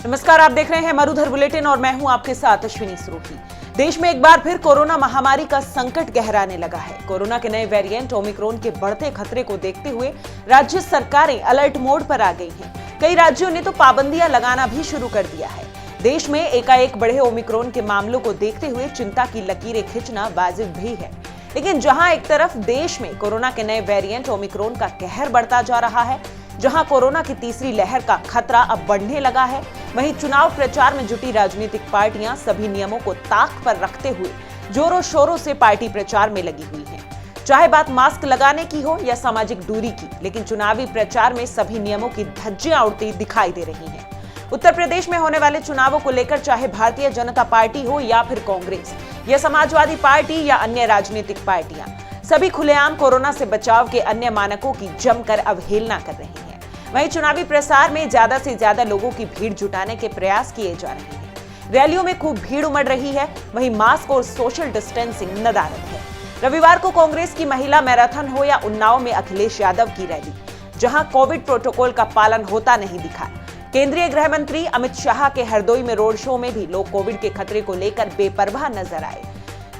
नमस्कार, आप देख रहे हैं मरुधर बुलेटिन और मैं हूं आपके साथ अश्विनी सुरोही। देश में एक बार फिर कोरोना महामारी का संकट गहराने लगा है। कोरोना के नए वेरिएंट ओमिक्रॉन के बढ़ते खतरे को देखते हुए राज्य सरकारें अलर्ट मोड पर आ गई हैं। कई राज्यों ने तो पाबंदियां लगाना भी शुरू कर दिया है। देश में एकाएक बढ़े ओमिक्रॉन के मामलों को देखते हुए चिंता की लकीरें खींचना वाजिब भी है। लेकिन जहां एक तरफ देश में कोरोना के नए वेरिएंट ओमिक्रॉन का कहर बढ़ता जा रहा है, जहां कोरोना की तीसरी लहर का खतरा अब बढ़ने लगा है, वहीं चुनाव प्रचार में जुटी राजनीतिक पार्टियां सभी नियमों को ताक पर रखते हुए जोरों शोरों से पार्टी प्रचार में लगी हुई हैं। चाहे बात मास्क लगाने की हो या सामाजिक दूरी की, लेकिन चुनावी प्रचार में सभी नियमों की धज्जियां उड़ती दिखाई दे रही हैं। उत्तर प्रदेश में होने वाले चुनावों को लेकर चाहे भारतीय जनता पार्टी हो या फिर कांग्रेस या समाजवादी पार्टी या अन्य राजनीतिक पार्टियां, सभी खुलेआम कोरोना से बचाव के अन्य मानकों की जमकर अवहेलना कर रही हैं। वहीं चुनावी प्रसार में ज्यादा से ज्यादा लोगों की भीड़ जुटाने के प्रयास किए जा रहे हैं। रैलियों में खूब भीड़ उमड़ रही है, वहीं मास्क और सोशल डिस्टेंसिंग नदारद है। रविवार को कांग्रेस की महिला मैराथन हो या उन्नाव में अखिलेश यादव की रैली, जहां कोविड प्रोटोकॉल का पालन होता नहीं दिखा। केंद्रीय गृह मंत्री अमित शाह के हरदोई में रोड शो में भी लोग कोविड के खतरे को लेकर बेपरवाह नजर आए।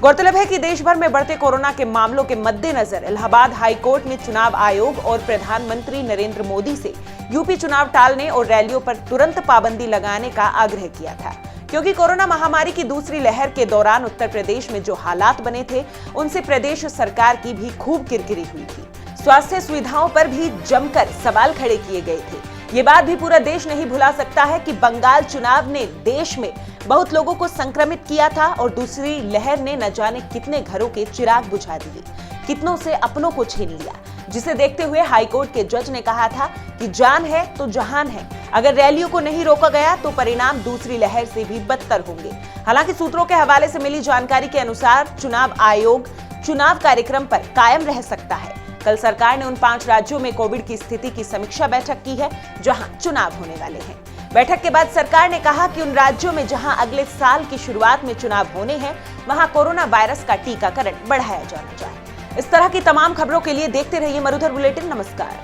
गौरतलब है कि देश भर में बढ़ते कोरोना के मामलों के मद्देनजर इलाहाबाद हाई कोर्ट ने चुनाव आयोग और प्रधानमंत्री नरेंद्र मोदी से यूपी चुनाव टालने और रैलियों पर तुरंत पाबंदी लगाने का आग्रह किया था, क्योंकि कोरोना महामारी की दूसरी लहर के दौरान उत्तर प्रदेश में जो हालात बने थे, उनसे प्रदेश सरकार की भी खूब किरकिरी हुई थी। स्वास्थ्य सुविधाओं पर भी जमकर सवाल खड़े किए गए थे। ये बात भी पूरा देश नहीं भुला सकता है कि बंगाल चुनाव ने देश में बहुत लोगों को संक्रमित किया था और दूसरी लहर ने न जाने कितने घरों के चिराग बुझा दिए, कितनों से अपनों को छीन लिया, जिसे देखते हुए हाईकोर्ट के जज ने कहा था कि जान है तो जहान है। अगर रैलियों को नहीं रोका गया तो परिणाम दूसरी लहर से भी बदतर होंगे। हालांकि सूत्रों के हवाले से मिली जानकारी के अनुसार चुनाव आयोग चुनाव कार्यक्रम पर कायम रह सकता है। कल सरकार ने उन 5 राज्यों में कोविड की स्थिति की समीक्षा बैठक की है जहां चुनाव होने वाले हैं। बैठक के बाद सरकार ने कहा कि उन राज्यों में जहां अगले साल की शुरुआत में चुनाव होने हैं, वहां कोरोना वायरस का टीकाकरण बढ़ाया जाना चाहिए। इस तरह की तमाम खबरों के लिए देखते रहिए मरुधर बुलेटिन। नमस्कार।